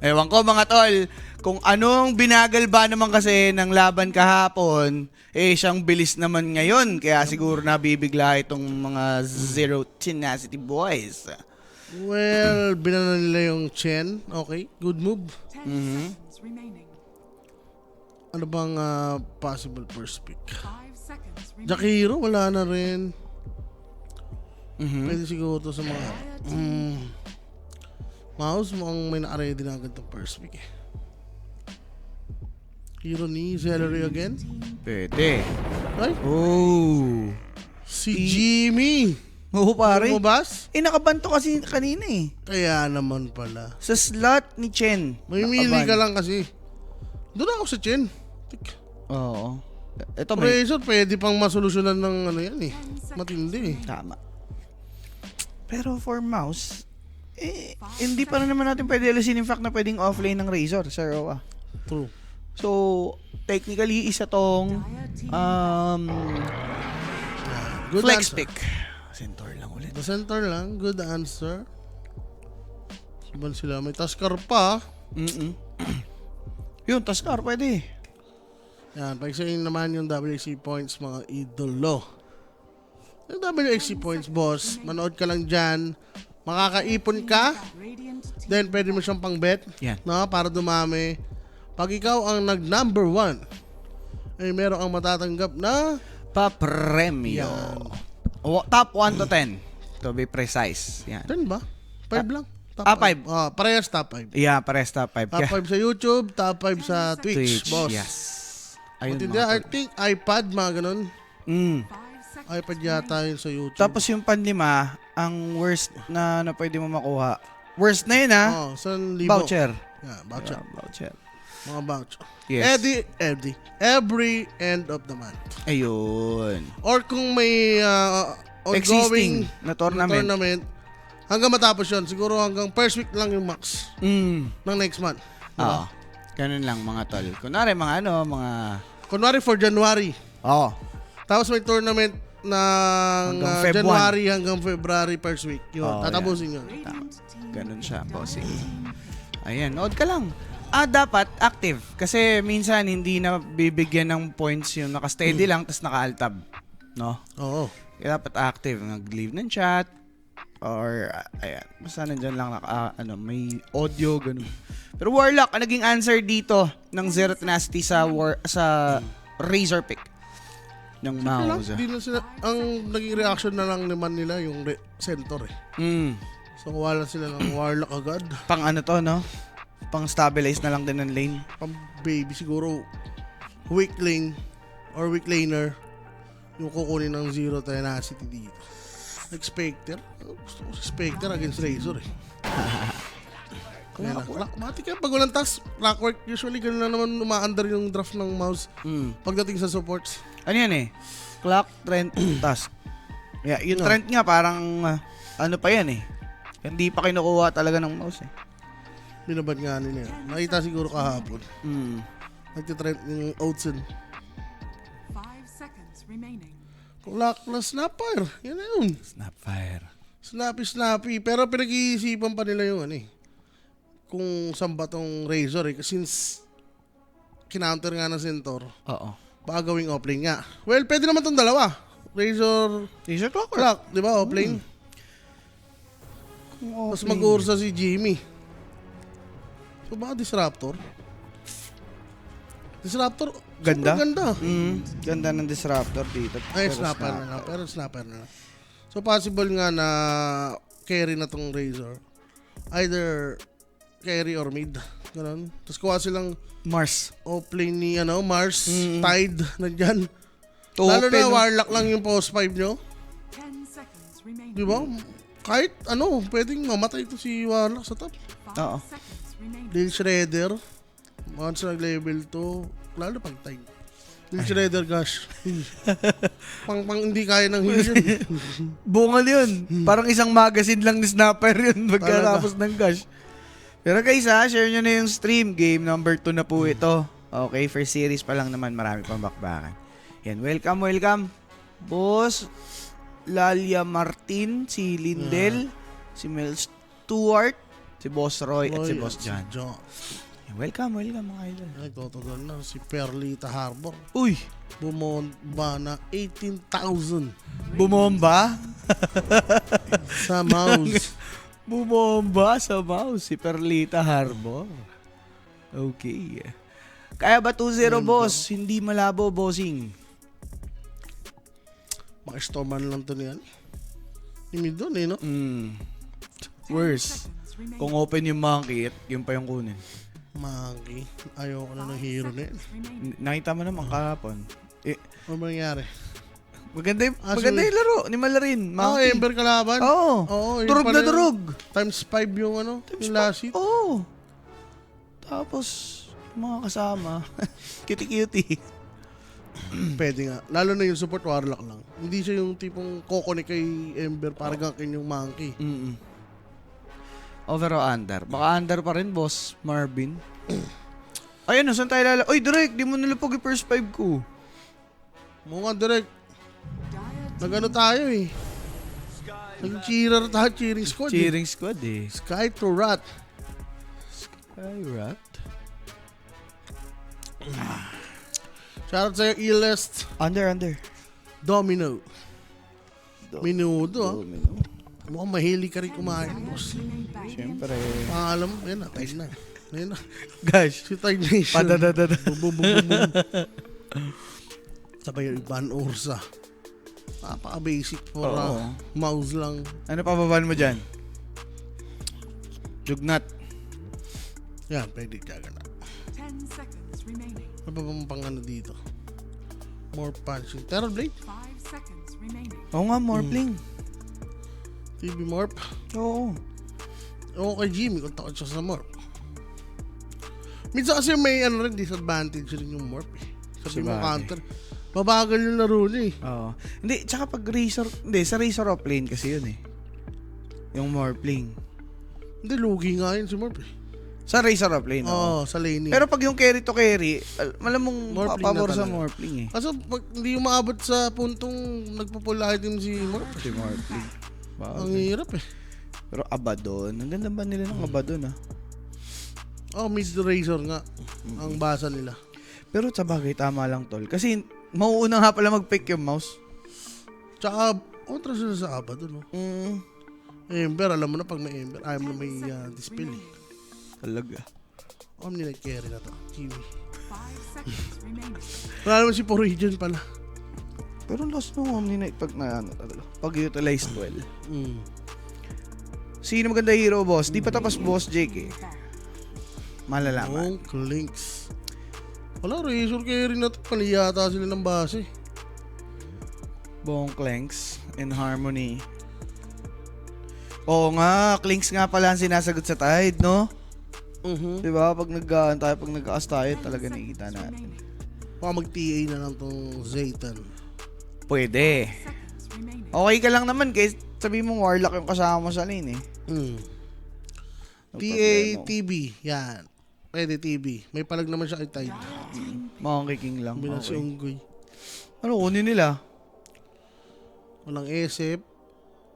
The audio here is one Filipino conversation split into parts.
Ewan ko mga tol, kung anong binagal ba naman kasi ng laban kahapon, siyang bilis naman ngayon. Kaya siguro nabibigla itong mga Zero Tenacity Boys. Well, binana nila yung Chen. Okay, good move. 10 seconds remaining. Ano bang possible first pick? 5 seconds remaining. Jakiro, wala na rin. Pwede siguro to sa mga... Mouse, mukhang may na-ready na agad ng first pick eh. Hero ni Celery again. Pwede. Ay, Oh. si Jimmy. Oo pare. Lumabas? Nakabanto kasi kanina eh. Kaya naman pala. Sa slot ni Chen. May mili ka lang kasi. Doon ako sa Chen. Oo. Ito may... Razor, pwede pang masolusyonan ng ano yan eh. Matindi eh. Tama. Pero for mouse, hindi pa rin naman natin pwede alisin yung fact na pwedeng offlane ng Razor sa Roa. True. So, technically, isa tong Good flex answer. pick. Centaur lang ulit. The center lang. Good answer. Saban sila. May Taskar pa. Yun, Taskar, pwede. Yan. Pagsayin naman yung WXC points mga idolo. Yung WXC points, boss. Manood ka lang dyan. Makakaipon ka. Radiant team Then, pwede mo siyang pang bet. Yan. No? Para dumami. Pag ikaw ang nag-number 1, ay meron kang matatanggap na Papremyo. yan. Top 1 to 10. To be precise. Yan. 10 ba? 5 lang. Top 5. Parehas top 5. Yeah, pares top 5. Top 5 sa YouTube, top 5 sa Twitch, Twitch, boss. yes. Ayun Matindi, I think iPad, mga ganun. 5 seconds. iPad yata yun sa YouTube. Tapos yung panlima, ang worst na pwede mo makuha. Worst na yun ha. sa libo. Voucher. Yeah, voucher. Voucher. Mga voucher. Yes. Eddie. Every end of the month. Ayun. Or kung may Existing ongoing na tournament. hanggang matapos yun. Siguro hanggang first week lang yung max Mm. ng next month. Oo. Ganun lang mga tol. Kunwari mga Kunwari for January. Oo. Tapos may tournament ng Hanggang Feb 1. January hanggang February first week. Yun, Oh, tatapusin yun. Radiant team Ganun siya, bossing. Ayan, nood ka lang. Dapat active. Kasi minsan hindi na bibigyan ng points yung naka-steady lang tapos naka-altab. No? Oo. Kaya dapat active. Nag-leave ng chat. Or, ayan. Basta nandyan lang may audio, ganun. Pero Warlock, ang naging answer dito ng Zero Tenacity sa Razor pick ng Wala, mouse. di na sila, ang naging reaction na lang naman nila yung center eh. So wala sila ng Warlock agad. Pang ano to, no? Pang stabilize na lang din ng lane. Pang baby siguro weak lane or weak laner yung kukunin ng Zero Tenacity dito. Like Spectre. Gusto ko si Spectre against Razor eh. Matik yan. Pag walang task, Rockwork, usually ganun na naman umaandar yung draft ng mouse pagdating sa supports. Ano yan eh? Clock, trend, task. Yeah, yung trend nga parang ano pa yan eh. Hindi pa kinukuha talaga ng mouse eh. Binabad nga nila yan. Nakita siguro kahapon. Nagtitrend yung Oatsen. 5 seconds remaining. Clock na Snapper. Yan na yun. Snapfire. Snappy. Pero pinag-iisipan pa nila yung ano eh. Kung saan ba tong Razor eh. Since kinounter nga ng Centaur, Oo. baka gawing offlane nga. Well, pwede naman tong dalawa. Razor Razor clock. Clock, di ba? Offlane. Tapos mag-uursa si Jimmy. So baka Disruptor? Disruptor, Ganda. super ganda. Ganda ng disruptor dito. Ay, Pero snapper na lang. Pero snapper na lang. So, possible nga na carry na tong Razor. Either carry or mid. Ganun. Tapos kuha silang Mars. offlane ni Mars, Tide, nandyan. Tope, Lalo na no? Warlock lang yung post 5 nyo. 10 seconds remaining. Di ba? Kahit pwedeng mamatay ito si Warlock sa top. 5 Oo. seconds remaining. Lil Shredder. Once nag-level 2, lalo pag time. Lil Shredder, gosh. pang hindi kaya ng heal yun. Bungal yun. Parang isang magazine lang ni Snapper yun pagkatapos ng gosh. Pero guys share nyo na yung stream. Game number 2 na po ito. Okay, first series pa lang naman. Marami pang bakbakan. Yan, welcome. Boss Lalia Martin, si Lindel, si Mel Stewart, Si Boss Roy at si Roy Boss John. John. Welcome mga idol. Nagtototal na si Perlita Harbor. Uy, Bumomba na 18,000 bumomba? sa mouse. Bumomba sa mouse si Perlita Harbor. Okay. Kaya ba 2-0, boss? Hindi malabo, bossing. Mga storeman lang to niyan. Timid doon no? Worse. Seconds remaining. Kung open yung monkey, yun pa yung kunin. Monkey. Ayoko na ng hero na yan. Remaining. Nakita mo naman kahapon. Ano ba nangyari? Maganda yung, Ah, maganda so- yung laro ni Malarin. Monkey. Ember kalaban? Oo. Oo, yun Durog pala na yun. durog. Times 5 yung yung last hit. Oo. Tapos, mga kasama. Cutie-cutie. Pwede nga. Lalo na yung support warlock lang. Hindi siya yung tipong kokonek kay Ember para gankin yung monkey. Over o under? Baka under pa rin, boss. Marvin. Ayun, saan tayo lala? Uy, Direk, di mo nalapag yung first 5 ko. Mga direct. Dire Nagano tayo eh. Nag-cheerer tayo, cheering squad. eh. Cheering squad eh. Sky to Rat. Skyrat. Shoutout sa'yo, Elest Under. Domino. Minudo ah. Domino. Mukhang mahilig ka rin kumain, boss. remain back. Siyempre. Alam mo, yan na, tied na. Yan na. Gosh. Si Tide Nation. Padadadada. Bum, bum, bum, bum. Sabay yung Van Ursa. Napaka-basic for Oo. mouse lang. Ano pa babaan mo dyan? Jugnat. Yan, pwede ka na. 10 seconds remaining. Ano ba bang pang ano dito? More punching. Terror Blade? 5 seconds remaining. Oo nga, more pling. TV Morph? Oo. Oo kay Jimmy kung takot siya sa Morph. Minsan kasi may ano rin, disadvantage rin yung Morph eh. Sabi mo Sabagay. counter. Mabagal yung laro niya eh. Oo. Hindi, tsaka pag Razor, hindi, sa Razor of Lane kasi yun eh. Yung more pling. Hindi, lugi nga yun si Morph eh. Sa Razor of Lane, Oo, sa laning. Pero pag yung carry to carry, malamang More pling papabor na sa talaga. more pling eh. Kaso pag hindi umaabot sa puntong nagpo-full item si Morph, Si more pling. ang hirap eh. Pero Abaddon, ang ganda ba nila ng Abaddon ah? Oh, Miss the Razor nga. Ang basa nila. Pero sa bagay, tama lang tol. Kasi mauuna nga pala mag-pick yung mouse. Tsaka, kontra sila sa Aba doon. No? Ember, alam mo na pag may Ember, ayaw mo na may dispel eh. Talaga. Omni Knight carry na to. Jimmy. 5 seconds remaining. Wala naman si Porigion pala. Pero lost nung Omni Knight pag na ano talaga. Pag utilized well. Sino maganda hero, boss? Di pa tapos boss Jake eh. Malalaman. Monk Links. Wala, Razor carry na to. Pali yata sila ng base. Bong Clanks and Harmony. Oo nga, Clinks nga pala ang sinasagot sa Tide, no? Diba? Pag tayo, pag nag-aas tayo, talaga nakikita natin. Baka mag-TA na lang tong Zaytan. Pwede. Seconds remaining. Okay ka lang naman, guys. Sabi mo, Warlock yung kasama mo sa lane, eh. No TA, problema. TB. Yan. Pwede TB. May palag naman siya kay Tide. Monkey King lang. Bilang si Okay. Unggoy. Ano, kunin nila? Walang Esep.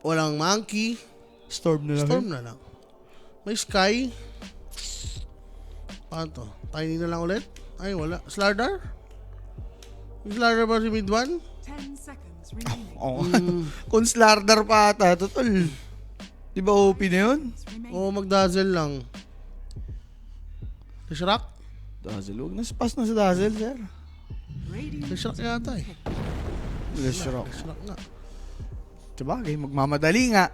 Walang Monkey. Storm nila. Storm na lang. May Sky. Paano to? Tiny na lang ulit? Ay, wala. Slardar? Yung Slardar ba si mid 1? 10 seconds remaining. Oo. Kung Slardar pa ata, totol. Di ba OP na yun? Remaining. O mag-dazzle lang. Tishrak? Dazzle, huwag na pass na sa Dazzle, sir. Radiant Tishrak yata eh. Let's rock. Tishrak nga. Sabagay, magmamadali nga.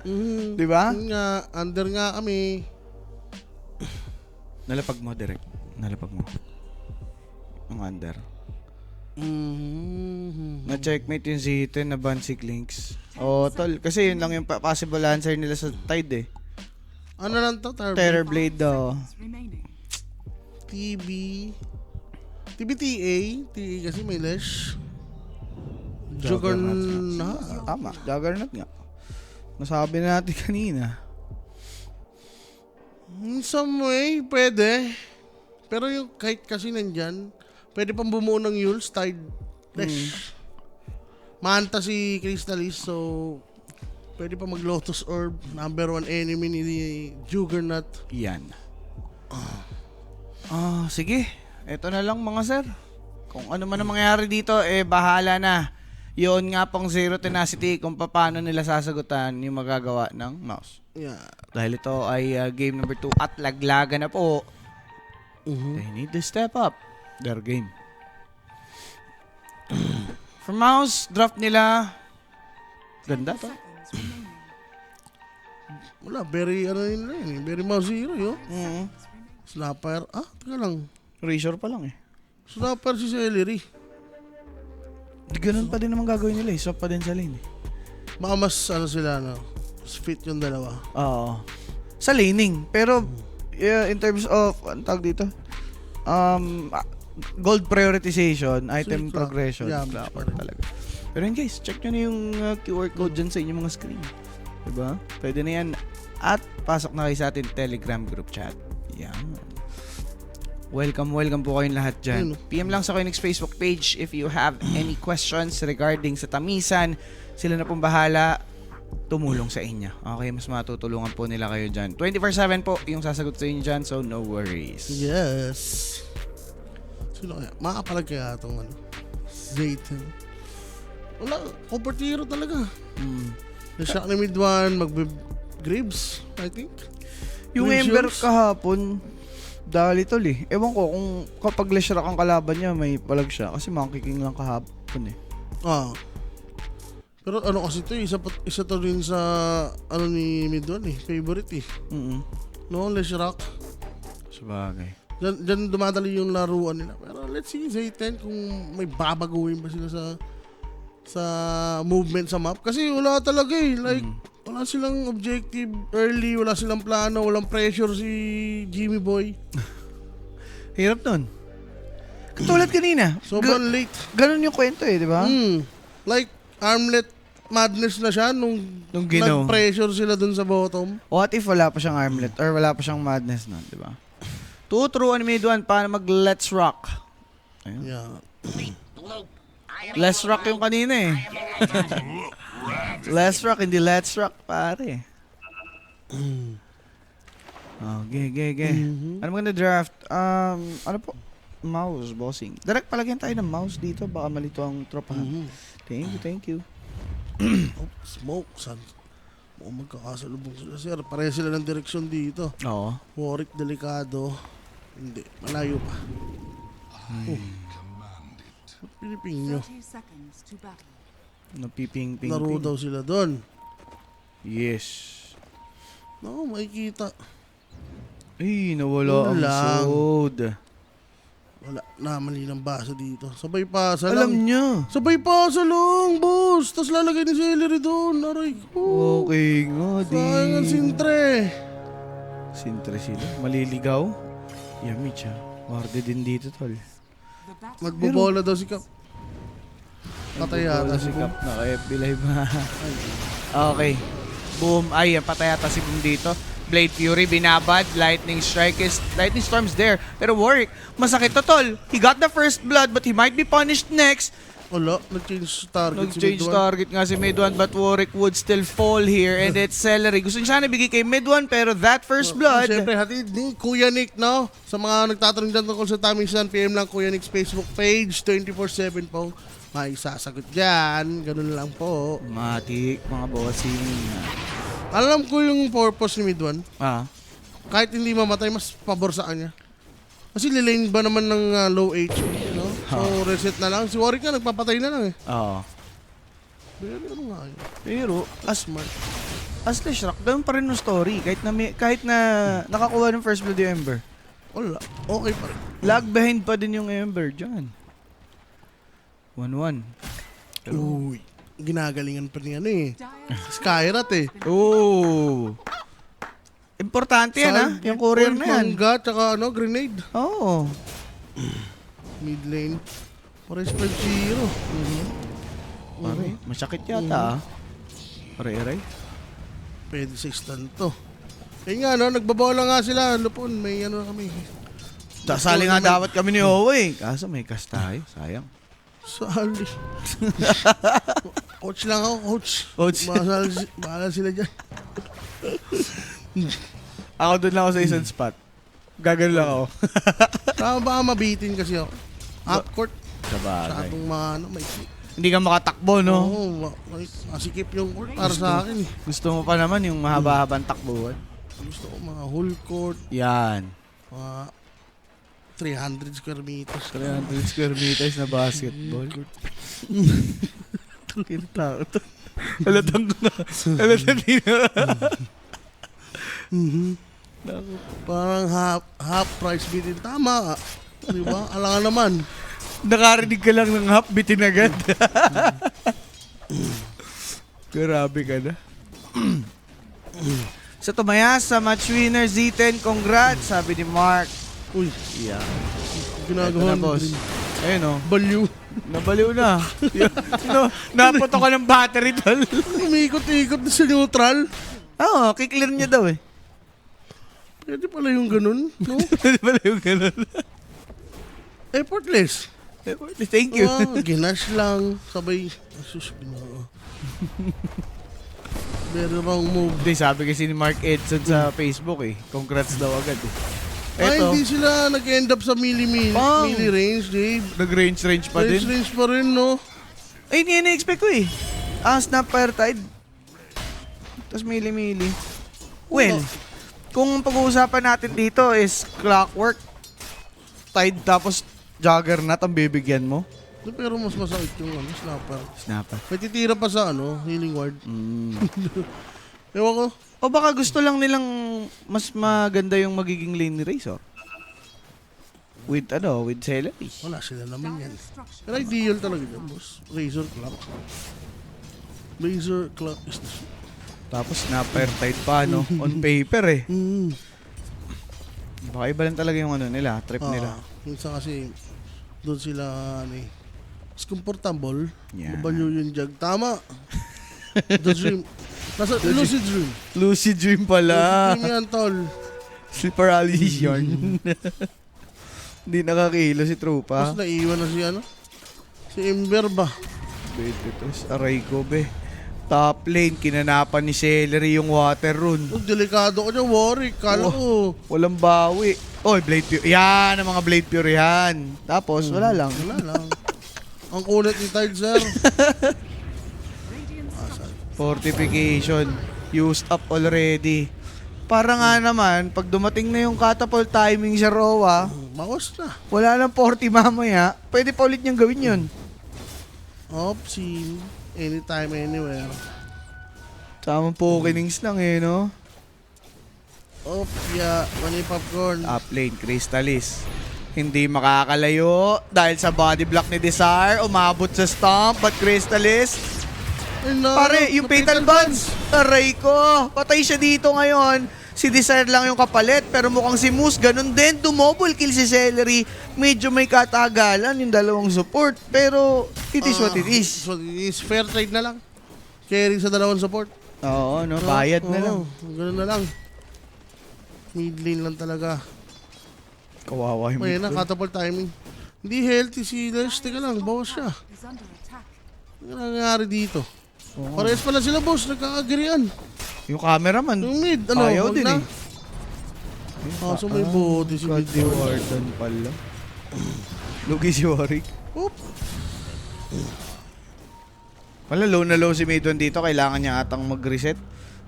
Di ba? Yun nga, under nga kami. Nalapag mo, direct. Nalapag mo. Ang under. Na-checkmate yung Z10 na ban si Clinks. Oh, tol. Kasi yun lang yung possible answer nila sa Tide eh. Ano lang to? Terror Blade daw. remaining. TB. TBTA. TA kasi may Lesh. Juggernaut. Tama, Juggernaut nga. Nasabi na natin kanina. In some way, pwede. Pero yung kahit kasi nandyan, pwede pang bumuo ng Yule's Tide Lesh. Manta si Crystallis, so Pwede pa mag-Lotus Orb. Number 1 enemy ni Juggernaut. Yan. Sige. Ito na lang mga sir. Kung ano man ang mangyayari dito, bahala na. Yun nga pong Zero Tenacity kung paano nila sasagutan yung magagawa ng mouse. Yeah. Dahil ito ay game number 2 at laglaga na po. They need to step up their game. For mouse, draft nila. Ganda to. Seconds remaining. Wala, very yun eh. Very mouse zero yun. Mm. Snapper. Teka lang. Razor pa lang eh. Snapper si Celery. Ganun pa din naman gagawin nila eh. Swap pa din sa lane eh. Baka mas sila, mas fit yung dalawa. Oo. Sa laning. Pero in terms of, ano tawag dito? Gold prioritization, item Sweet, progression. yeah, Dapat talaga. Pero yun guys, check nyo na yung QR code dyan sa inyong mga screen. Diba? Pwede na yan. At pasok na kayo sa ating Telegram group chat. Yan. Welcome po kayong lahat dyan. PM lang sa Koinix Facebook page if you have any questions regarding sa tamisan. Sila na pong bahala tumulong sa inyo. Okay, mas matutulungan po nila kayo dyan. 24/7 po yung sasagot sa inyo dyan, so no worries. Yes. Sino kaya? Makapalag kaya itong Zayton. Wala, comfort hero talaga. Na-shock ni mid 1, Graves, I think. Yung Graves Ember yours? kahapon, dali tol eh. Ewan ko kung kapag Leshrac ang kalaban niya, may palag siya. Kasi Monkey King lang kahapon eh. Pero ano kasi ito, isa to rin sa ni mid 1 eh, favorite eh. No, Leshrac. Sabagay. Diyan dumadali yung laruan nila. Pero let's see, Zayton, kung may babaguhin ba sila sa movement sa map. Kasi wala talaga eh. Like, wala silang objective early, wala silang plano, walang pressure si Jimmy Boy. Hirap nun. Katulad kanina. Sobrang late. Ganun yung kwento eh, di ba? Like, armlet madness na siya nung Ginaw. nag-pressure sila dun sa bottom. What if wala pa siyang armlet or wala pa siyang madness nun, di ba? Tuturuan ni Mid 1 paano mag Let's Rock. Ayun. Yeah. Let's Rock yung kanina eh. Let's Rock, hindi Let's Rock, pare. Okay. Ano maganda draft? Ano po? Mouse, bossing. Direct palagyan tayo ng mouse dito. Baka malito ang tropahan. Thank you. Smoke, son. Mukhang magkakasalubong sila, sir. Pareha sila ng direksyon dito. Oo. Warwick, delikado. Hindi, malayo pa. Pilipin nyo. 30 seconds to battle. Napiping-ping. Laro daw sila doon. Yes. No, makikita. Ay, nawala ang Lang. sword. Wala na, mali ng basa dito. Sabay pasa Alam lang. niya. Sabay pasa lang, boss. Tapos lalagay ni Celery doon. Aray ko. Okay nga, Sayang ang sintre. Sintre sila. Maliligaw. Yummy siya. Warde din dito, tol. The battle Magbobola daw si Cap. Patay yata si Sikap Cap. na kay Bilay ba? Okay. Boom. Ay, patay yata si Boom dito. Blade Fury, binabad. Lightning Strike is... Lightning Storm's there. Pero Warwick, masakit to, tol. He got the first blood, but he might be punished next. Wala, nag-change target Nag-change si Mid-1. target nga si Mid 1, but Warwick would still fall here. And it's Celery. Gusto niya sana bigay kay Mid 1, pero that first blood... Siyempre, hatid ni Kuya Nick, no? Sa mga nagtatanong dyan tungkol sa Tamisan, PM lang Kuya Nick's Facebook page, 24/7 po. May sasagot dyan. Ganun lang po. Matik, mga bossing. Alam ko yung purpose ni Mid-1. Kahit hindi mamatay, mas pabor sa kanya. Kasi lilane ba naman ng low HP, no? So, reset na lang. Si Warwick nga, nagpapatay na lang eh. Oo. Pero ano nga yun? Pero, Asmart. as Leshrac, ganun pa rin yung story. Kahit na nakakuha ng first blood yung Ember. Wala. Okay pa rin. Lag behind pa din yung Ember dyan. 1-1. Uy. Ginagalingan pa niya eh. dire Skyrat eh. Oh! Importante yan ha, yung courier na yan. Mangga, tsaka grenade. Oo. Mid lane. Pares 5-0. Pare, masakit yata ah. Aray. Pwede sa stun to. Eh nga nagbabola nga sila. Lupon, may na kami. Sasali nga dapat kami ni Owe. Kaso may cast tayo, sayang. Sali. Coach lang ako, coach. Coach. Bahala sila dyan. Ako doon lang ako sa isang spot. Gagano lang ako. Saka baka mabitin kasi ako. Half court. Sabagay. Sakatong may... Hindi ka makatakbo, no? Oo, masikip yung court para sa akin. Gusto mo pa naman yung mahaba-habang takbuhan. Gusto ko mga whole court, Yan. mga 300 square meters. 300 square meters na basketball. Tangin tao to. Halatang na. Halatang di na. Parang half price bitin. Tama. Di ba? Alangan naman. Nakarinig ka lang ng half bitin agad. Grabe ka na. Sa Tumayasa, match winner Z10, congrats, sabi ni Mark. Uy, Yeah. ginagawa Ito na, boss. Ayun o. Balyo. Nabaliw na. No, naputo ka ng battery, tol. Umikot-ikot na sa neutral. Oo, kiklear niya daw eh. Pwede pala yung ganun, no? Hindi pala yung ganun. Effortless. Thank you. Ginash lang. Sabay. Asus, binao. Very wrong move. Hindi, sabi kasi ni Mark Edson sa Facebook eh. Congrats daw agad eh. Ay, Eto, hindi sila nag-end up sa milli range, Dave. nag-range pa din. Range pa rin, no? Ay, hindi yan na-expect ko eh. Snap fire tide. Tapos mili-mili. Well, kung pag-uusapan natin dito is clockwork, tide tapos juggernaut ang bibigyan mo. Pero mas masakit yung snapper. Snapper. May titira pa sa healing ward. Ewan ko. O baka gusto lang nilang mas maganda yung magiging lane race, oh. With celery. Wala sila naman yan. Destruction. Pero ideal talaga dyan, boss. Razor clock. Razor clock is the... Tapos snapper tide pa, no? On paper eh. Baka iba lang talaga yung nila, trip nila. Minsan kasi doon sila mas comfortable. Yeah. Mabalyo yung jug. Tama. The dream. Nasa lucid dream. Lucid dream pala. Lucid dream yan, tol. Sleep paralysis yarn. Hindi nakakilo si Trupa. Tapos naiwan na si Ember ba? Tapos aray ko, be. Top lane, kinanapan ni Celery yung water rune. Delikado ko dyan, Warwick. Kala ko. Walang bawi. Oy, Blade Pure. Yan, ang mga Blade Pure yan. Tapos, wala lang. Wala lang. Ang kulit ni Tide, sir. Fortification. Used up already. Para nga naman, pag dumating na yung catapult timing sa Roa, Bakos na. wala lang 40 mamaya, pwede pa ulit niyang gawin yun. Opsin. Anytime, anywhere. Tamang Pokénings lang eh, no? Yeah. Money popcorn. Up lane, Crystallis. Hindi makakalayo dahil sa body block ni Desire. Umabot sa stomp, but Crystallis. Pare, yung Fatal Buns. Aray ko. Patay siya dito ngayon. Si Desire lang yung kapalit, pero mukhang si Moose, ganun din. Dumouble kill si Celery. Medyo may katagalan yung dalawang support. Pero, it is what it is. So, it is fair trade na lang. Carry sa dalawang support. Oo, no? Bayad na lang. Ganun na lang. Mid lane lang talaga. Kawawa yung May mid na, lane. catapult timing. Hindi healthy si Lush. Teka lang, bawas siya. Is under attack. Ano nangyari dito? Oo. Parehas pala sila, boss. Nagkakagrian. Yung cameraman. Yung mid, Ayaw wag din na. eh. So may body si God, mid. di Warden pala. Lugi si Warwick. Oop. Wala, low na low si Maidon dito. Kailangan niya atang mag-reset.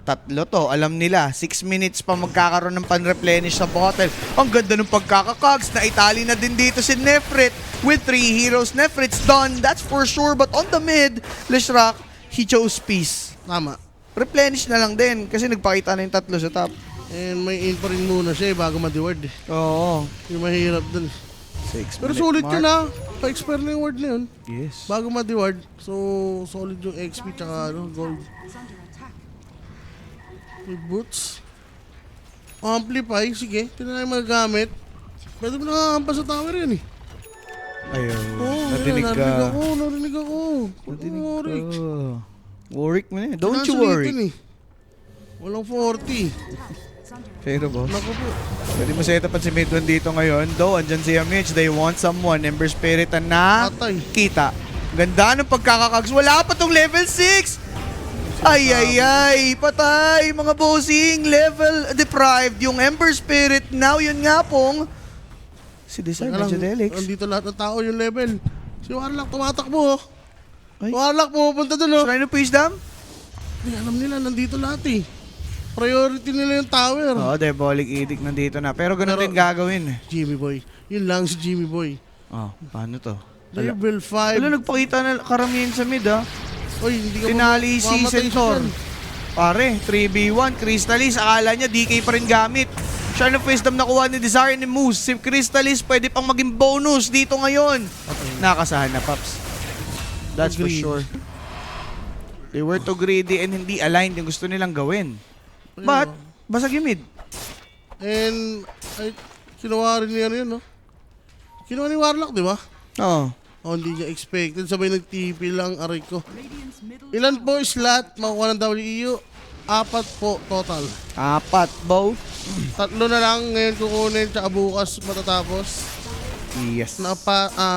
Tatlo to. Alam nila, 6 minutes pa magkakaroon ng pan-replenish sa bottle. Ang ganda ng pagkakakags. Naitali na din dito si Nefrit with 3 heroes. Nefrit's done, that's for sure. But on the mid, Leshrac, he chose peace. Tama. Replenish na lang din kasi nagpakita na yung tatlo sa top. And may in pa rin muna siya bago ma-deward. Oo. Yung mahirap dun. 6 Pero sulit yun ha. Pa-expire na yung ward na yun. Yes. Bago ma-deward. So, solid yung XP tsaka gold. Is under attack. May boots. Amplify. Sige. Tinanay magagamit. Pwede mo nakakampas sa tower yan eh. Ayun. Oo, Narinig ka. Narinig ako. Narinig Warwick. ka. Warwick mo na eh. Don't you Sinasulitan worry. eh. Walang 40. Is under attack. Pero boss. Naku po. Pwede mo set up si Midwan dito ngayon. Though, andyan si Mitch. They want someone. Ember Spirit na Atay. kita. Ganda ng pagkakakags. Wala pa tong level 6! Ay, patay mga bossing. Level deprived. Yung Ember Spirit, now yun nga pong si Desire Delix. Andito lahat ng tao yung level. Si Warlock tumatakbo. Ay. Warlock pupunta dun. Shrine of Wisdom? Hindi, alam nila, nandito lahat eh. Priority nila yung tower. Oo, Diabolic Edict nandito na. Pero ganun Pero- din gagawin. Jimmy Boy. Yun lang si Jimmy Boy. Oh, paano to? Level 5. Wala, nagpakita na karamihan sa mid ha. Oy, hindi ka Tinali si mamatay siya Centaur. dyan. Pare, 3v1. Crystallis, akala niya DK pa rin gamit. Shrine of Wisdom nakuha ni Desire ni Moose. Si Crystallis pwede pang maging bonus dito ngayon. Nakasahan na, Paps. That's for Agreed. sure. They were too greedy and hindi aligned yung gusto nilang gawin. But, basag yung mid. And, ay, kinuha rin niya rin, no? Kinuha ni Warlock, di ba? Oo. Oh, hindi niya expected. Sabay nag-TP lang, aray ko. Ilan po slot makukuha ng WEU? 4 po total. 4, both. 3 na lang ngayon kukunin, tsaka bukas matatapos. Yes.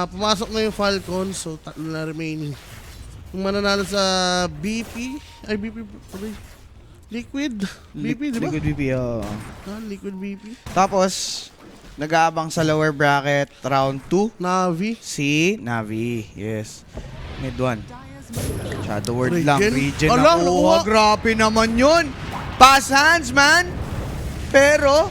Pumasok na yung Falcon, so 3 na remaining. Yung mananalo sa BP, ay BP, sabi, Liquid BP, di ba? Liquid BP, oo. Liquid BP. Tapos, nag-aabang sa lower bracket, round 2. Navi. Si Navi, yes. Mid 1. Shadow word lang. Regen. Regen Ala, na nakuha. grabe naman yun. Pass hands, man. Pero,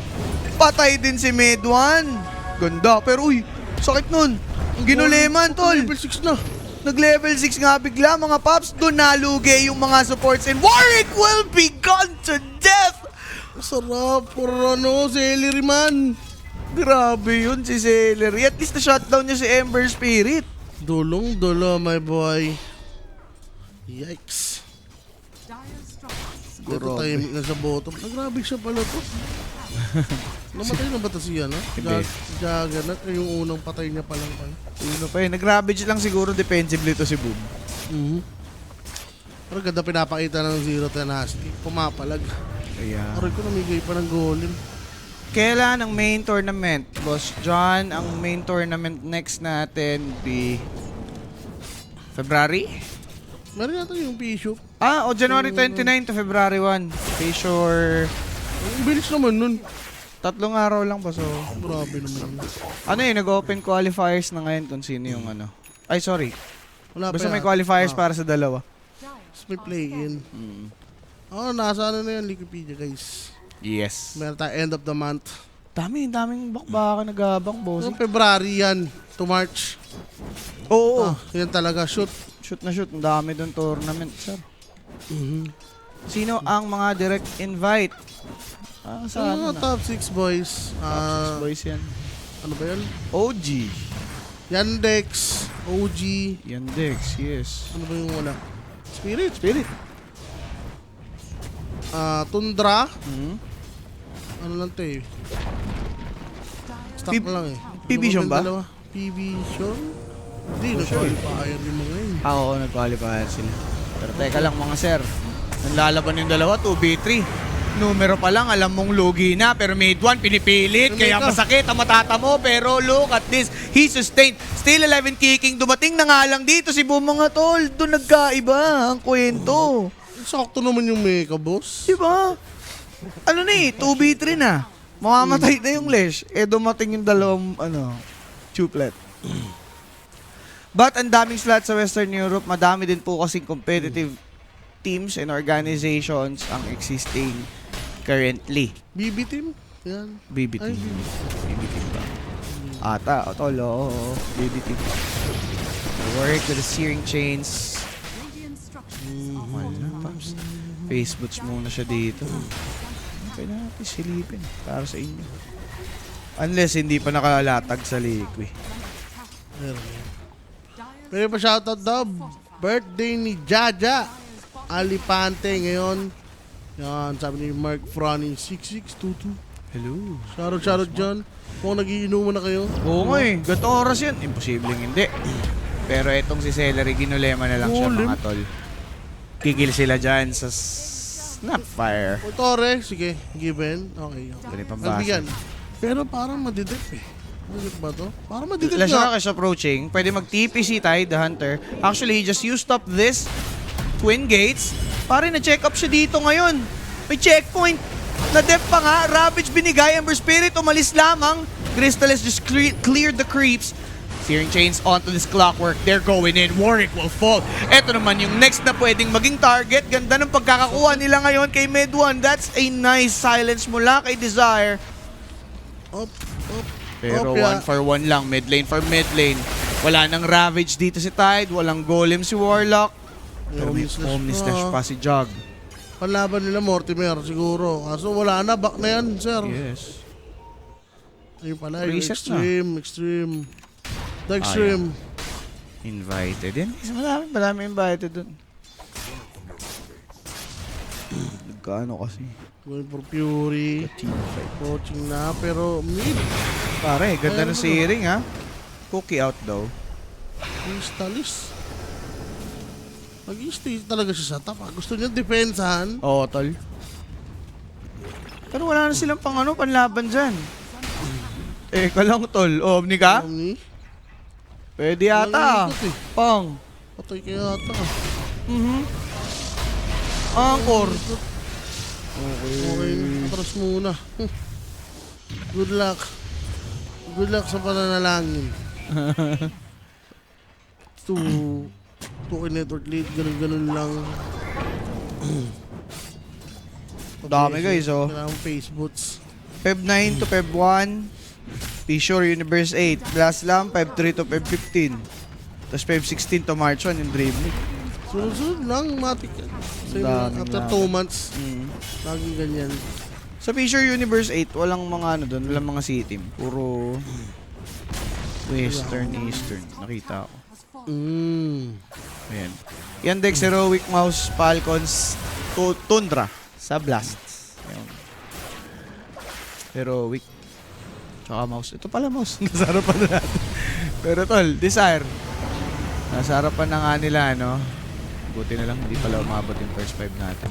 patay din si mid 1. Ganda. Pero, uy, sakit nun. Ang ginuleman, tol. Level 6 na. Nag-level 6 nga bigla, mga paps. Doon nalugi yung mga supports. And Warwick will be gone to death. Sarap. Puro ano, celery man. Grabe yun si Celery. At least na-shutdown niya si Ember Spirit. Dulong-dulo, my boy. Yikes. Ito Grabe. timing na sa bottom. Grabe siya pala to. Namatay na ba ito siya, no? Hindi. Juggernaut, yung unang patay niya pa lang pala. Ano pa yun? Nag-ravage lang siguro defensively to si Boom. Pero ganda pinapakita ng Zero Tenacity. Pumapalag. Kaya. Aray ko namigay pa ng golem. Kailan ang main tournament? Boss John, ang main tournament next natin be February? Meron yata yung Bishop. O January 29 to February 1. Be sure. Ang bilis naman nun. 3 araw lang pa, so Grabe naman. ano yun, nag-open qualifiers na ngayon kung sino yung ano. Ay, sorry. Wala Basta pa may yan. qualifiers para sa dalawa. Tapos may play-in. Nasa ano na yan, Wikipedia guys. Yes. Meron tayo end of the month. Daming bakbaka nagabang, boss. So, February yan to March. Oo. Yan talaga, shoot. Shoot na shoot. Ang dami doon tournament, sir. Sino ang mga direct invite? Sa ano na? Top 6 boys. Boys yan. Ano ba yan? OG. Yandex, OG. Yandex, yes. Ano ba yung wala? Spirit. Spirit. Tundra. Hmm? Ano lang to eh. Stock P- lang eh. P-Vision ba? P-Vision? Hindi, nag-qualifier yung mga yun. Oo, nag-qualifier sila. Pero teka lang mga sir. Nalalaban yung dalawa, 2v3. Numero pa lang, alam mong lugi na. Pero made one, pinipilit. Kaya masakit ang matata mo. Pero look at this. He sustained. Still alive and kicking. Dumating na nga lang dito si Boom mga tol. Doon nagkaiba ang kwento. Sakto naman yung mecha, boss. Diba? Ano na eh, 2v3 na. Mamamatay na yung Lesh. Dumating yung dalawang, chuplet. But ang daming slots sa Western Europe, madami din po kasing competitive teams and organizations ang existing currently. BB team? Yan. BB Ay, team. BB team ba? Ata, tolo. BB team. Work with the searing chains. Mahal na, Paps. Facebooks muna siya dito. Okay na natin silipin para sa inyo. Unless hindi pa nakalatag sa liquid. Pero pa shoutout daw, birthday ni Jaja Alipante ngayon. Yan, sabi ni Mark Froning 6622. Hello. Shoutout dyan. Kung nagiinuman na kayo. Oo nga eh. Gato oras yun. Imposibleng hindi. Pero etong si Celery, ginulema na lang siya mga tol. Kikil sila dyan sa Snapfire. O Torre, sige, given. Okay. Ganun pambasa. Nagbigyan. Pero parang madidip eh. Magit ba to? Para madikit Lasha nga. is approaching. Pwede mag-TP si Tide, the Hunter. Actually, he just used up this Twin Gates. Pare, na-check up siya dito ngayon. May checkpoint. Na-def pa nga. Ravage binigay. Ember Spirit umalis lamang. Crystallis just cleared the creeps. Searing Chains onto this Clockwork. They're going in. Warwick will fall. Ito naman yung next na pwedeng maging target. Ganda ng pagkakakuha nila ngayon kay Mid-1. That's a nice silence mula kay Desire. Up. Pero Opya. 1-for-1 lang, mid lane for mid lane. Wala nang Ravage dito si Tide, walang Golem si Warlock. Pero may Omnislash pa si Jug. Panlaban nila Mortimer siguro. Kaso wala na, back na yan, sir. Yes. Ayun pala, yung Reset extreme. The extreme. Invited. Yan, madami invited dun. Nagkaano kasi. Going for Fury. Coaching na, pero mid. Pare, ganda Ayun, ng searing ha. Cookie out daw. Crystallis. Mag-i-stay talaga siya sa top. Gusto niya depensahan. Oo, tol. Pero wala na silang panlaban dyan. Lang tol. Omni ka? Omni. Pwede yata. Walang ikot eh. Pang. Patay kaya ata. Angkor. Okay, atras muna. Good luck. Good luck sa pananalangin. Two network lead, ganun lang. Dami guys, oh. Kailangan face boots. Feb 9 to Feb 1. P-Sure Universe 8. Blast Lamp, Feb 3 to Feb 15. Tapos Feb 16 to March 1 yung Dream League. Sunod-sunod lang, matik. So, Daming after laban. 2 months, laging ganyan. Sa P-Sure Universe 8, walang mga ano doon, walang mga C-team. Puro Western, Eastern. Nakita ko. Ayan. Yan Dex, Heroic, Mouse, Falcons, Tundra sa Blasts. Ayan. Heroic. Tsaka Mouse. Ito pala Mouse. Nasa harapan na natin. Pero tol, Desire. Nasa harapan na nga nila, no? Buti na lang, hindi pala umabot yung first 5 natin.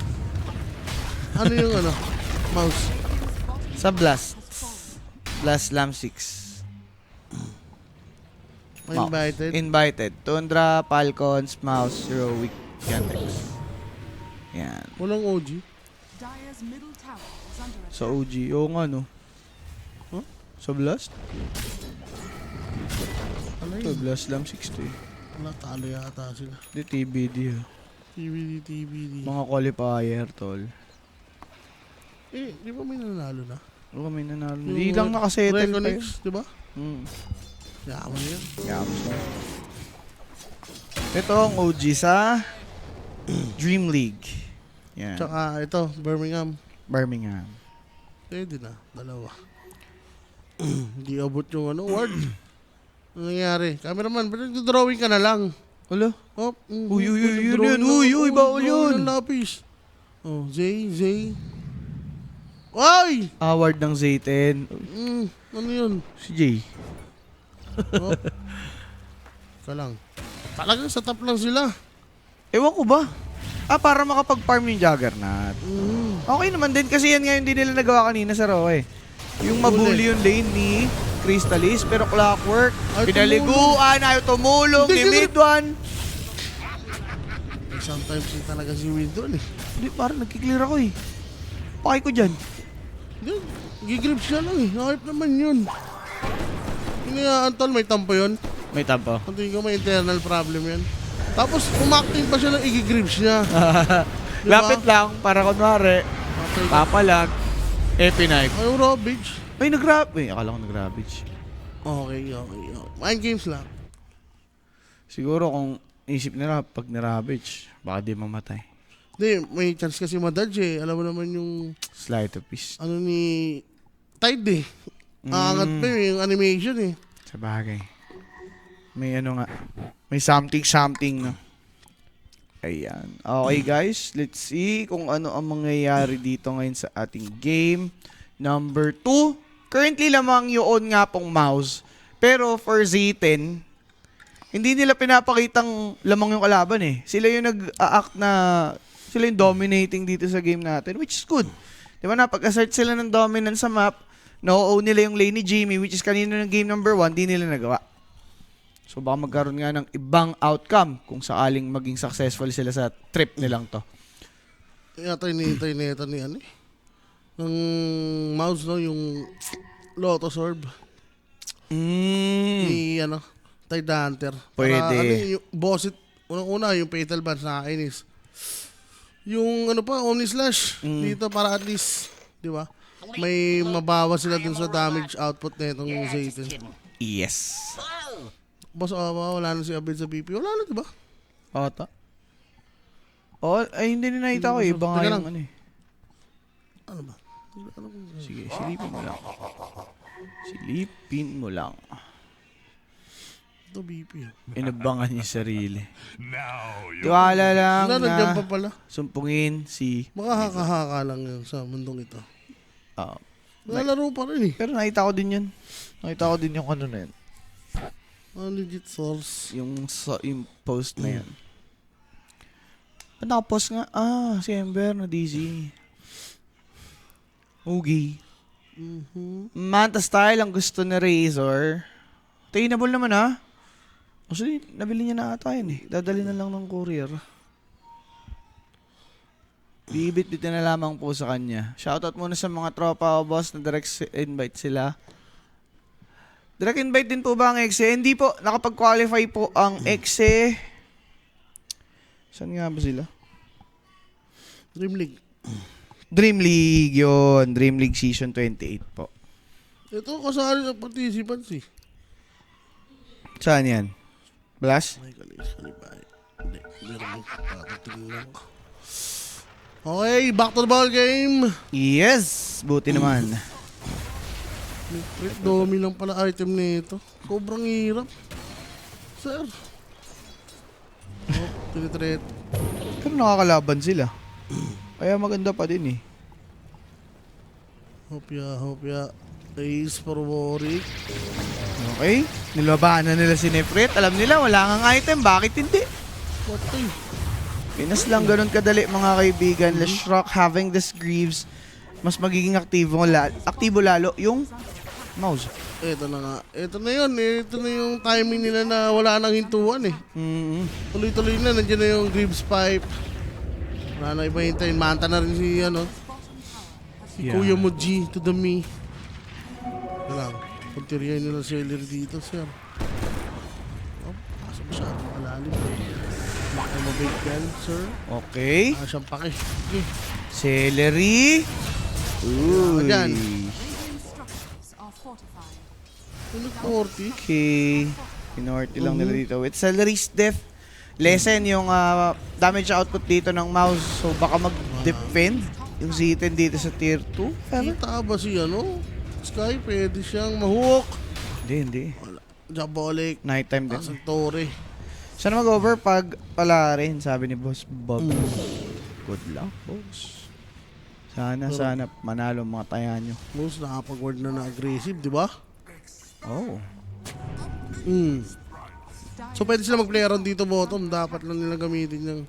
Ano yung ano? Mouse. Sa Blast. Blast Lamb 6. May invited. Invited. Tundra, Falcons, Mouse, Heroic, Yandex. Yan. Walang OG. Dire's middle tower is under attack. Sa OG. Oo nga, no? Huh? Sa Blast? Ano Ito, yun? Blast Lamb 6 to eh. Wala, talo yata sila. Hindi, TBD ha. TBD. Mga qualifier, tol. Eh, di ba may nanalo na? Oo, may nanalo. Hindi lang nakasettle pa yun. Reconnects, di ba? Yaman yan. Yamos na. Ito ang OG sa Dream League. Yan. Tsaka ito, Birmingham. Birmingham. Pwede na, dalawa. Hindi abot yung ano, word. Ano nangyari? Cameraman, ba't nagdodrawing ka na lang? Wala. Oh, Uy, yun. Uy, bawal yun. Ang lapis. Oh, Zay. Ay! Award ng Zayten. Ano yun? Si Jay. Oh. Ka lang. Talagang sa top lang sila. Ewan ko ba? Para makapag-farm yung Juggernaut. Okay naman din kasi yan nga yung hindi nila nagawa kanina sa Raw eh. Yung mabuli yung lane ni Crystallis pero Clockwork, Ay, pinaliguan, ayaw tumulong, ni Hindi, mid-1. Sometimes yung talaga si Will doon eh. Hindi, parang nagkiklear ako eh. Pakay ko dyan. Hindi, gigrip siya lang eh. Nakip naman yun. Hindi nga, Antol, may tampo yun. May tampo. Kung tingin ko may internal problem yan. Tapos, umakting pa siya ng igigrips niya. Diba? Lapit lang, para kunwari, Okay. papalag, Epinipe. Ay, Robage. Ay, nag-grab. Akala ko nag-ravage. Okay. Mind games lang. Siguro kung isip nila, pag ni-ravage, baka di mamatay. Hindi, may chance kasi madodge eh. Alam mo naman yung, Sleight of fist. ano ni Tide eh. Aangat pa yung animation eh. Sa bagay. May ano nga. May something, no? Ayan. Okay, guys. Let's see kung ano ang mangyayari dito ngayon sa ating game. Number 2. Currently lamang yun nga pong mouse. Pero for Z10, hindi nila pinapakitang lamang yung kalaban eh. Sila yung nag-a-act na, sila yung dominating dito sa game natin, which is good. Di ba, napag-assert sila ng dominance sa map, na-own nila yung lane ni Jimmy, which is kanina ng game number 1, di nila nagawa. So baka magkaroon nga ng ibang outcome kung sakaling maging successful sila sa trip nilang to. Yata inihintay na ito ni ano eh. Ng mouse, no? Yung Lotus Orb. Ni ano, Tide Hunter. Pwede. Para, yung boss it, unang-una, yung Fatal Band sa kainis. Yung ano pa, Omni Slash. Dito para at least, di ba? May mabawas sila dun sa damage output na itong Zayton. Yes. Boss, wala na si Abed sa BP. Wala na, di ba? Ata. Oh, ay hindi na nakita ko eh. Iba nga Teka yung lang. ano eh. Ano ba? Sige, silipin mo lang. Silipin mo lang. Ito BP. Inabangan niya sarili. Tiwala lang Wala, nandiyan pa na pala. sumpungin si... Makahaka-haka lang yun sa mundong ito. ah, Nalaro pa rin eh. pero nakita ko din yun. Nakita ko din yung ano na yun. Legit source. Yung post na yun. Ba't nakapost nga? Si Ember na DC. Okay. Manta Style ang gusto ni Razor. Attainable naman ha. Actually, nabili niya na ata yun eh. Dadali na lang ng courier. Bibit-bitin na lamang po sa kanya. Shoutout muna sa mga tropa o boss na direct invite sila. Direct invite din po ba ang EXE? Hindi po. Nakapag-qualify po ang EXE. Saan nga ba sila? Dream League. Dream League yun. Dream League Season 28 po. Ito kasali ng participants eh. Saan yan? Blast? Ay, kalibay. Hindi, meron mo. Patatingin lang. Okay, back to the ball game. Yes! Buti naman. May crit domi lang pala item nito. Sobrang hirap. Sir. Oh, tinitreat. Pero nakakalaban sila. Kaya maganda pa din eh. Hopya. Ace for Warwick. Okay? Nilabanan nila si Nefret. Alam nila, wala ngang item. Bakit hindi? What the? Pinas lang ganun kadali mga kaibigan. Leshrock having this Greaves. Mas magiging aktibo lalo yung mouse. Ito na nga. Ito na yun. Ito na yung timing nila na wala nang hintuan eh. Tuloy-tuloy na. Nandiyan na yung Greaves Pipe. Wala na iba hintayin. Manta na rin si ano. Si Yeah. Kuya Moji to the me. Wala lang. Kontirya nila seller dito, sir. Oh, kaso masyadong malalim. Baka mabig yan, sir. Okay. Siyang pake. Okay. Celery. Uy. Ayan. Structures are fortified. 40. Okay. Pinorty lang nila dito. With Celery's Death. Lessen yung damage output dito ng mouse. So baka mag-defend yung Z10 dito sa tier 2. Kita ba si ano? Sky, pwede siyang mahook. Hindi. Wala. Diabolic. Nighttime din. Asang tore. Sana mag-over pag pala rin, sabi ni Boss Bob. Good luck, boss. Sana manalo ang mga taya nyo. Most nakapag-word na aggressive, di ba? Oh. So pwede sila mag-play around dito bottom. Dapat lang nila gamitin yung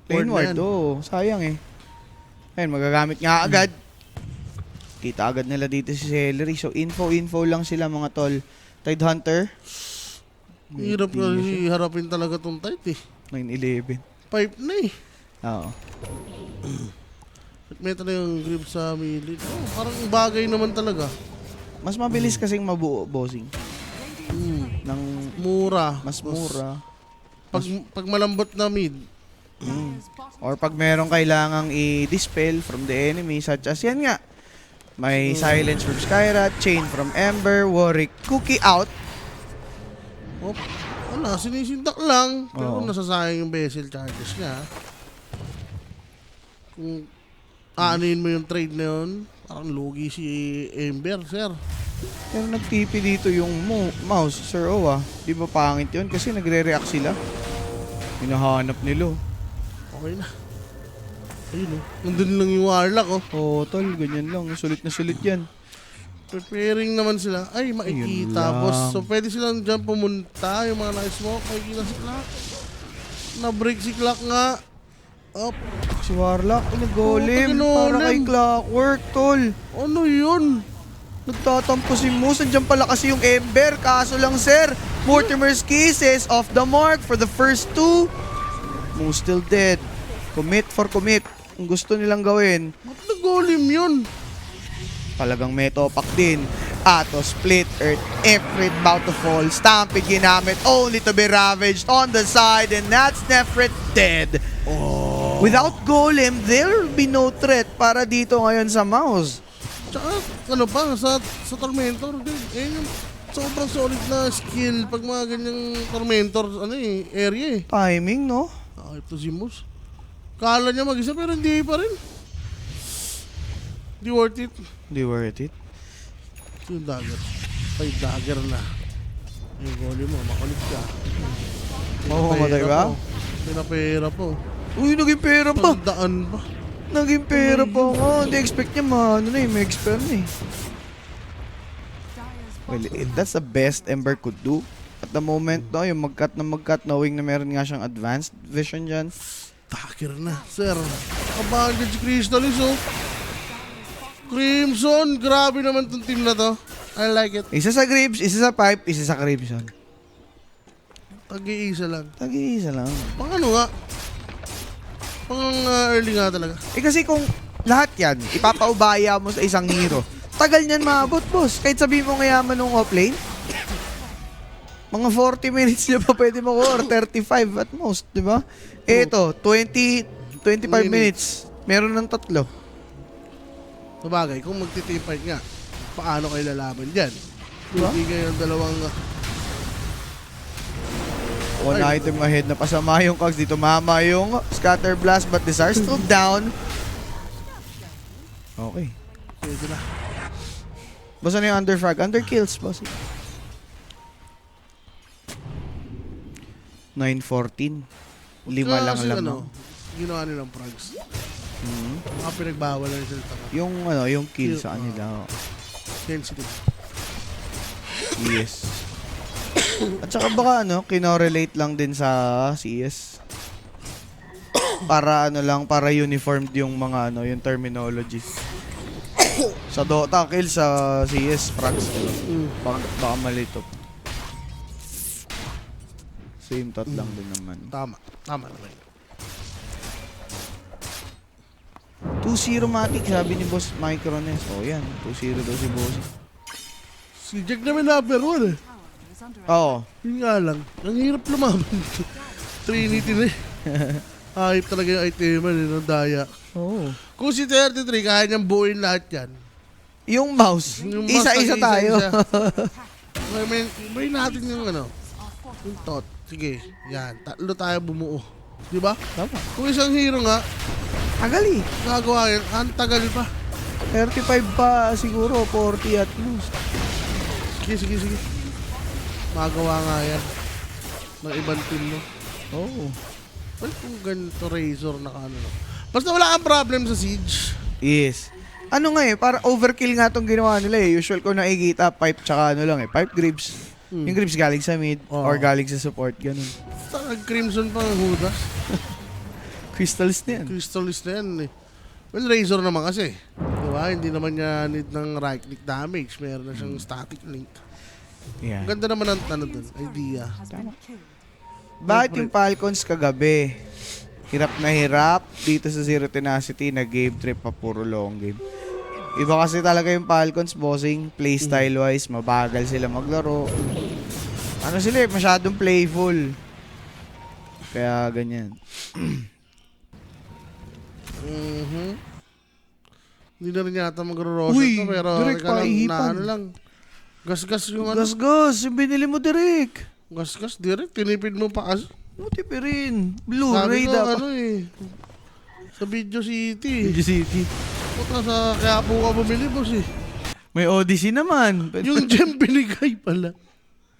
Lane ward, oh. Sayang eh. Ayun, magagamit nga agad. Kita agad nila dito si Celery. So, info lang sila mga tol. Tide Hunter. hirap kasi harapin talaga tong tight eh. 9-11. Pipe na eh. Oo. Meta na yung grip sa milit. Oh, parang bagay naman talaga. Mas mabilis kasing mabuo, bossing. Nang Mura. mas mura. Pag malambot na mid. Or pag merong kailangang i-dispel from the enemy, such as yan nga. May Silence from Skyrat, Chain from Ember, Warwick, Cookie out. Oh, wala, sinisindak lang. Pero Oo. nasasayang yung vessel charges niya. Kung aanin mo yung trade na yun, parang lugi si Ember, sir. Pero nag-TP dito yung mouse, Sir Owa. Di ba pangit yun? Kasi nagre-react sila. Hinahanap nila. Okay na. Ayun oh. Nandun lang yung warlock oh. Oo, tol. Ganyan lang. Sulit na sulit yan. Preparing naman sila. Ay, makikita, Ayun lang. boss. So, pwede silang dyan pumunta. Yung mga na-smoke, makikita si Clark. Na-break si Clark nga. Up. Si Warlock, nag-golem. Oh, Para kay pag-golem. Clockwork, tol. Ano yun? Nagtatampo si Moose. Andiyan pala kasi yung Ember. Kaso lang, sir, Mortimer's Kisses off the mark for the first two. Moose still dead. Commit for commit. Ang gusto nilang gawin. Ba't nag-golem yun? Talagang may topak din. Ato, Split Earth, Ifrit about to fall. Stampede ginamit only to be ravaged on the side, and that's Nefrit dead. Without Golem, there will be no threat para dito ngayon sa Mouse. Tsaka, ano pa, sa Tormentor, yung sobrang solid na skill pag mga ganyang Tormentor, area eh. Timing, no? Ito si Moose. Kala niya mag-isa pero hindi pa rin. Hindi worth it. Hindi worth it. Ito yung dagger. Ay, dagger na. Yung goalie mo, makulit ka. Mamamatay ka? Pinapera po. Uy, naging pera pa. Pagdaan pa. Naging pera pa nga. Hindi expect niya may expert na eh. Well, that's the best Ember could do. At the moment, no, yung mag-cut, knowing na meron nga siyang advanced vision dyan. Dagger na, sir. Kabagad si Crystallis, oh. Crimson, grabe naman tong team na to. I like it. Isa sa Graves, isa sa Pipe, isa sa Crimson. Tag-iisa lang. Tag-iisa lang. Pang ano nga? Pang early nga talaga. Eh kasi kung lahat yan, ipapaubaya mo sa isang hero, tagal niyan maabot, boss. Kahit sabihin mo ngayaman nung offlane, mga 40 minutes niya pa pwede mo or 35 at most, di ba? Eh ito, 25 minutes. Meron ng 3. Sabagay, kung magti-team fight nga, paano kayo lalaban dyan? Diba? Hindi kayo ng dalawang... One item ahead na pasama yung Cogs. Dito mama yung Scatter Blast, but Desire still down. Okay. Pwede na. Basta na yung underfrag. Underkills, boss. 9-14. 5 lang Kasi lang. ano, ginawa nilang frags. Mga pinagbawal na sila taka. Yung kill sa kanila. Sensitive. Yes. At saka baka kinorelate lang din sa CS. Para para uniformed yung mga yung terminologies. Sa Dota kill, sa CS frags. Baka malito. Same thought lang din naman. Tama. Tama naman. 2-0 Matic, sabi ni Boss Micrones. O yan, 2-0 daw si Boss. Si Jack naman number 1 eh. Oo. Yun nga lang. Ang hirap lumaban. Trinity na eh. Hype talaga yung iteman eh, ng daya. Oo. Kung si 33, kaya niyang buuin lahat yan. Yung mouse, Yung mouse isa-isa lang, tayo. may natin yung yung thought. Sige, yan. 3 tayo bumuo. Di ba? Tama. Kung isang hero nga, Tagal eh. nagawa yan, ang tagal pa. 35 pa siguro, 40 at most. Sige. Magawa nga yan. Ng ibang team, no? Oo. Well, kung ganito Razor na basta wala kang problem sa Siege. Yes. Ano nga para overkill nga tong ginawa nila eh. Usual ko nakikita, pipe tsaka pipe Graves. Yung Graves galing sa mid or galing sa support, ganun. Basta Crimson pa ang hudas. Crystals na yan. Crystallis na yan eh. Well, Razor naman kasi. Diba? Hindi naman niya need ng right click damage. Meron na siyang static link. Yeah. Ganda naman ang idea. Bakit yung Falcons kagabi? Hirap na hirap dito sa Zero Tenacity na game trip pa puro long game. Iba kasi talaga yung Falcons, bossing, playstyle wise, mabagal sila maglaro. Ano sila masyadong playful. Kaya ganyan. Hindi na rin yata magro-roset Uy, to, pero direct paihipan. lang. Gas-gas yung Gas-gas, yung binili mo direct. Gas-gas direct, tinipid mo pa kasi. Buti pa rin. Sabi Blu-ray ko, dapat. Sa Video City. Video City. Puta sa kaya po ka bumili, boss eh. May Odyssey naman. Yung gem binigay pala.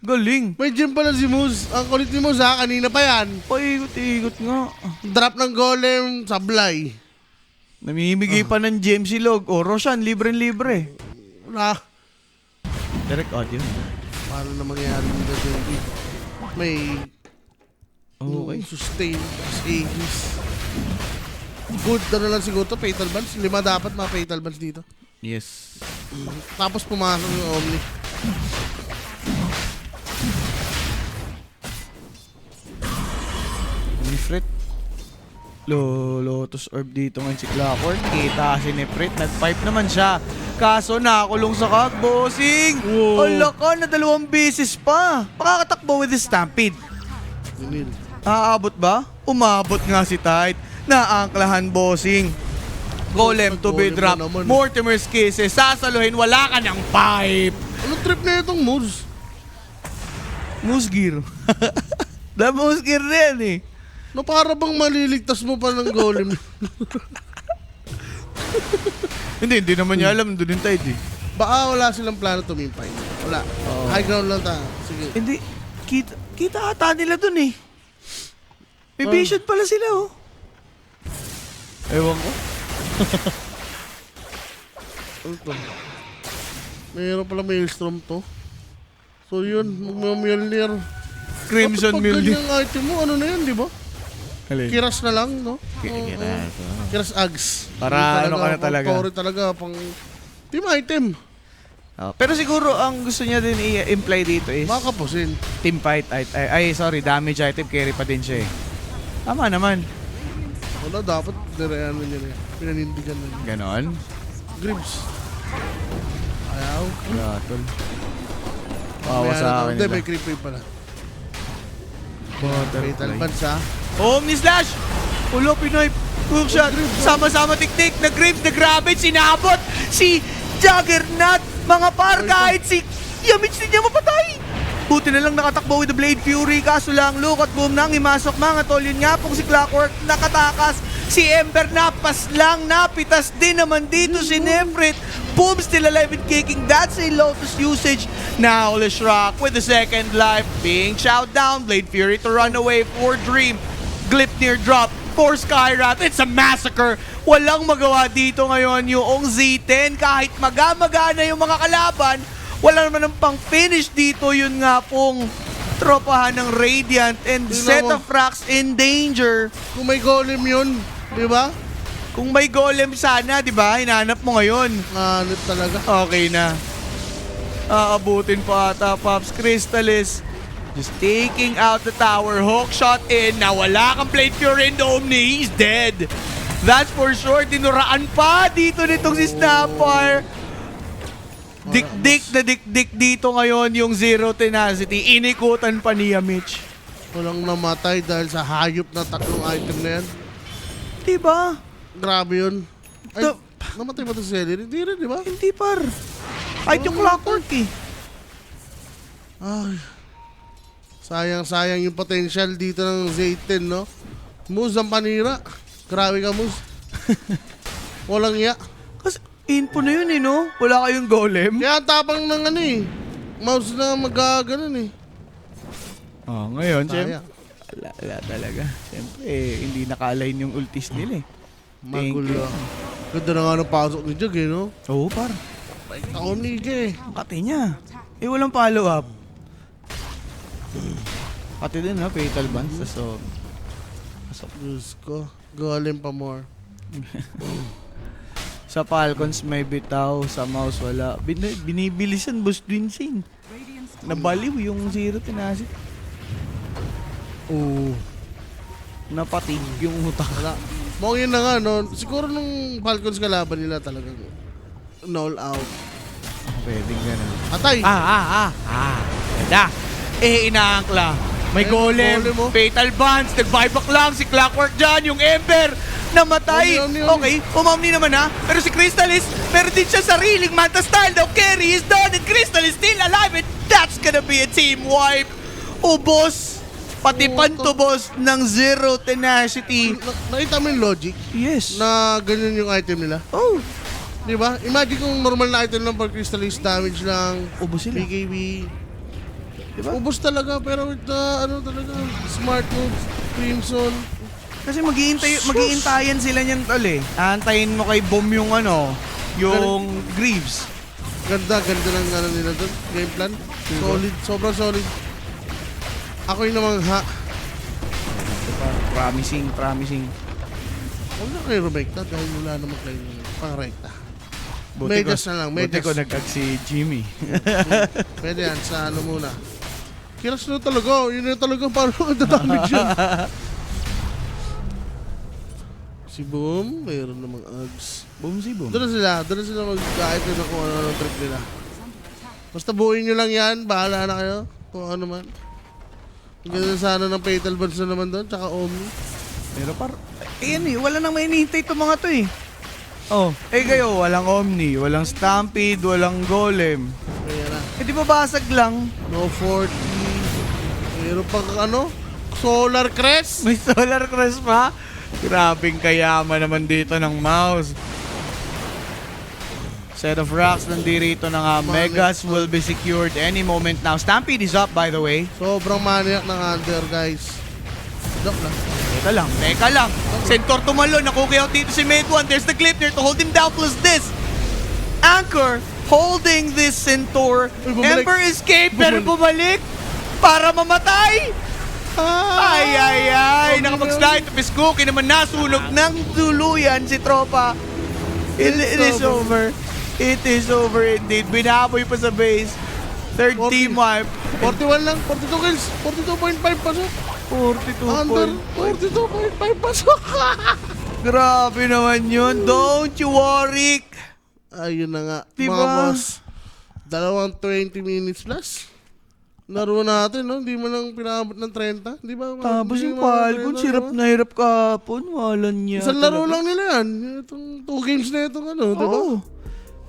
Galing. May gem pala si Moose. Ang kulit ni Moose ha, kanina pa yan. Paikot-ikot nga. Drop ng golem, sablay. Namimigay pa ng gem si Log. O, Roshan, libre-libre. Wala. Direct audio. Paano na mangyayari dito, JP? May Okay. sustain as Aegis. Good na lang siguro to, Fatal Bands. 5 dapat mga Fatal Bands dito. Yes. Tapos pumasok yung Omni. Nifrit. Lotus Orb dito ngayon si Clockwork. Kita si Nifrit. Nag-pipe naman siya. Kaso nakakulong sa kag, bossing. Wow. Ala ka na 2 beses pa. Pakakatakbo with the Stampede. Dinil. Aabot ba? Umabot nga si Tide. Naangklahan, bossing. Golem to be Golem dropped. na naman. Mortimer's Kisses. Sasaluhin. Wala ka ng pipe. Anong trip na itong moves? Moose Gear. The Moose Gear na yan eh. No, para bang maliligtas mo pa ng golem. Hindi naman niya alam. Doon yung Tide eh. Baka wala silang plano tumimpay. Wala. Oo. High ground lang tayo. Sige. Hindi. Kita ata nila dun eh. May Oh. vision pala sila oh. Ewan ko. Ano to? Mayroon pala Maelstrom to. So yun, Mjolnir. Crimson Pag Mildew. ganyang item mo, ano na yan, di ba? Alin? Kiras na lang, no? Kiras Ags. Para Hindi ano ka na talaga. Pang Tori talaga, pang team item. Oh, pero siguro ang gusto niya din i-imply dito is Makapusin. team fight. Sorry, damage item. Carry pa din siya eh. Tama naman. Wala, dapat direan na niya. Pinanindigan na niya. Ganon. Grips. Ayaw. Wala, tol. Wawa sa akin Hindi, nila. may creepy pala. Butterfly. Fatal Bansa. Omni Slash! Ulo, Pinoy. Hook shot. Sama-sama tiktik. Nag-grips, nag-ravage. Sinabot si Juggernaut. Mga par, kahit si Yamich din niya mapatay. Buti na lang nakatakbo with the Blade Fury. Kaso lang, look at boom nang imasok mga tol. Yun nga pong si Clockwork nakatakas. Si Ember napas lang. Napitas din naman dito si Nefrit. Boom, still alive and kicking. That's a Lotus usage. Now, Leshrac with the second life. Being chowed down. Blade Fury to run away for Dream. Gleipnir drop for Skyrat. It's a massacre. Walang magawa dito ngayon yung Z10. Kahit maga-magana yung mga kalaban, wala naman ng pang-finish dito. Yun nga pong tropahan ng Radiant and Tingnan set mo. of Frax in danger. Kung may golem yun, di ba? Kung may golem sana, di ba? Hinanap mo ngayon. Hanip talaga. Okay na. Aabutin pa ata, Pops. Crystallis just taking out the tower. Hook shot in. Nawala kang Blade Fury in the Omni. He's dead. That's for sure. Dinuraan pa dito nitong si Snapfire. Dik-dik na dik-dik dito ngayon yung Zero Tenacity. Inikutan pa ni Mitch. Walang namatay dahil sa hayop na 3 item na yan. Diba? Grabe yun. Ay, The- namatay ba ito si Celery? Hindi rin, di ba? Hindi par. Ay, yung Clockwork eh. Ay. Sayang-sayang yung potential dito ng Z10, no? Moose ang panira. Grabe ka, Moose. Walang iya. Kasi info na yun eh, no? Wala kayong golem. Kaya ang tapang ng ano eh. Mouse na magaganon eh. Oh, ngayon, siyempre. Sayang. Wala talaga. Siyempre, hindi naka-align yung ultis nila eh. Thank Magulo. you. Ganda na nga ng pasok ni Jug eh, no? Oo, par. Ako ni eh. Ang kati niya. Eh, walang follow-up. Kati din ha, fatal bans. So, Diyos ko. Golem pa more. sa Falcons may bitaw, sa Mouse wala. Binibilisan, Boss Dwinsane. Nabaliw yung Zero Tenacity. Oo. Napatig yung utak. Wala. Mukhang yun na nga, no? Siguro nung Falcons kalaban nila talagang null out. Pwedeng ganun. Atay! Ganda. Eh, inaangkla. May Eh, golem, golem, oh. fatal bans, nag-buyback lang si Clockwork dyan, yung Ember, namatay. Omni. Okay, umamni naman ha. Pero si Crystallis, meron din siya sariling Manta style. Now carry is done and Crystallis still alive and that's gonna be a team wipe. Ubos, pati pantubos ng Zero Tenacity. Nakita mo yung logic Yes. na ganyan yung item nila? Oh, Di ba? Imagine kung normal na item lang for crystallis damage lang, ubos sila. BKB. Diba? Ubus talaga pero with ano talaga, smart moves, Crimson. Kasi mag-iintayan sila niyan tol eh. Aantayin mo kay Bomb yung yung Greaves. Ganda ng ano nila doon, game plan. Solid, sobrang solid. Ako yung namangha. Promising. Huwag na kayo rumekta dahil wala namang kayo pang rekta. Medyas na lang, Buti medyas. ko nag-ag si Jimmy. Pwede yan, sa ano muna. Kiras na talaga, yun na talaga parang magdadamage yun. Si Boom, mayroon namang Ags. Boom si boom. Doon na sila mag-kahit na kung ano ang trip nila. Basta buuin nyo lang yan, bahala na kayo. Kung ano man. Ang ganda sana ng Fatal Buds na naman doon, tsaka Omni. Pero ayan wala nang mainihintay itong mga to eh. Oh, kayo, walang Omni, walang Stampede, walang Golem. Kaya na. Eh di ba basag lang? No 40. Mayroon pang ano? Solar Crest. May Solar Crest pa? Grabing kayaman naman dito ng mouse. Set of rocks nandito na nga. Megas will be secured any moment now. Stampede is up by the way. Sobrang maniac ng Under, guys. Joke lang. Teka lang. Centaur tumalon. Nakukuyaw dito si Made One. There's the Gleipnir to hold him down plus this. Anchor holding this Centaur. Uy, bumalik. Ember escape pero bumalik para mamatay. Ay. Nakapag-slide. Piskuki naman nasunog ng tuluyan si Tropa. It is over. It is over indeed. Binaboy pa sa base. Third 40. team wipe. 41 lang, 42 kills, 42.5 pasok. 42 Under, 42.5 pasok. Grabe naman yun. Don't you worry. Ayun na nga, Diba? mga boss. Dalawang 20 minutes plus. Laro natin, no? Hindi mo lang pinabot ng 30. Di ba? Tapos Hindi yung mo lang Falcon, 30, hirap no? na hirap kahapon. Walan niya. Isang laro talaga. lang nila yan. Itong 2 games na itong ano, di ba? Oo.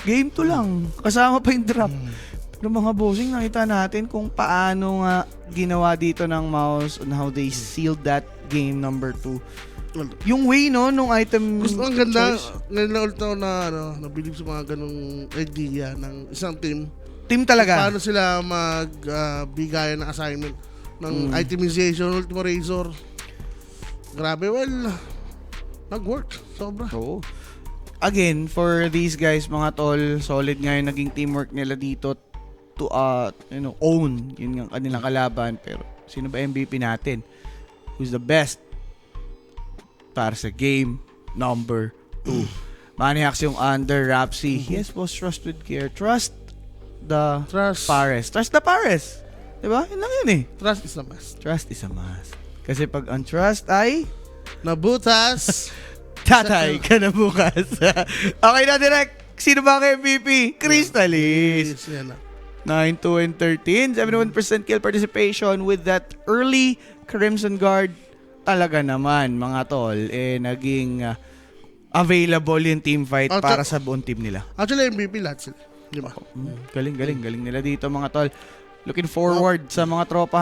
Game 2 lang. Kasama pa yung drop. Pero mga bossing, nakita natin kung paano nga ginawa dito ng mouse on how they sealed that game number 2. Yung way, no, nung item Gusto ang ganda. choice. Ngayon na ulit ako na, nabilib sa mga ganong idea ng isang team. Team talaga. Paano sila magbigayan ng assignment ng itemization, Ultima Razor. Grabe, well, nag-work. Sobra. Oo. Again, for these guys, mga tol, solid nga yung naging teamwork nila dito to own yun yung kanilang kalaban. Pero sino ba MVP natin? Who's the best para sa game number 2? Maniacs yung under Rapsy. Yes, boss, trust with care. Trust the Pares. Trust the Pares. Diba? Yun lang yun eh. Trust is the must. Trust is a must. Kasi pag untrust ay Nabutas. tatay ka na bukas. Okay na, direct. Sino ba ang MVP? Crystallis. Yan na. 9-2 and 13. 71% kill participation with that early Crimson Guard. Talaga naman, mga tol, naging available yung team fight para sa buong team nila. Actually, MVP lahat sila. Di ba? Galing nila dito, mga tol. Looking forward sa mga tropa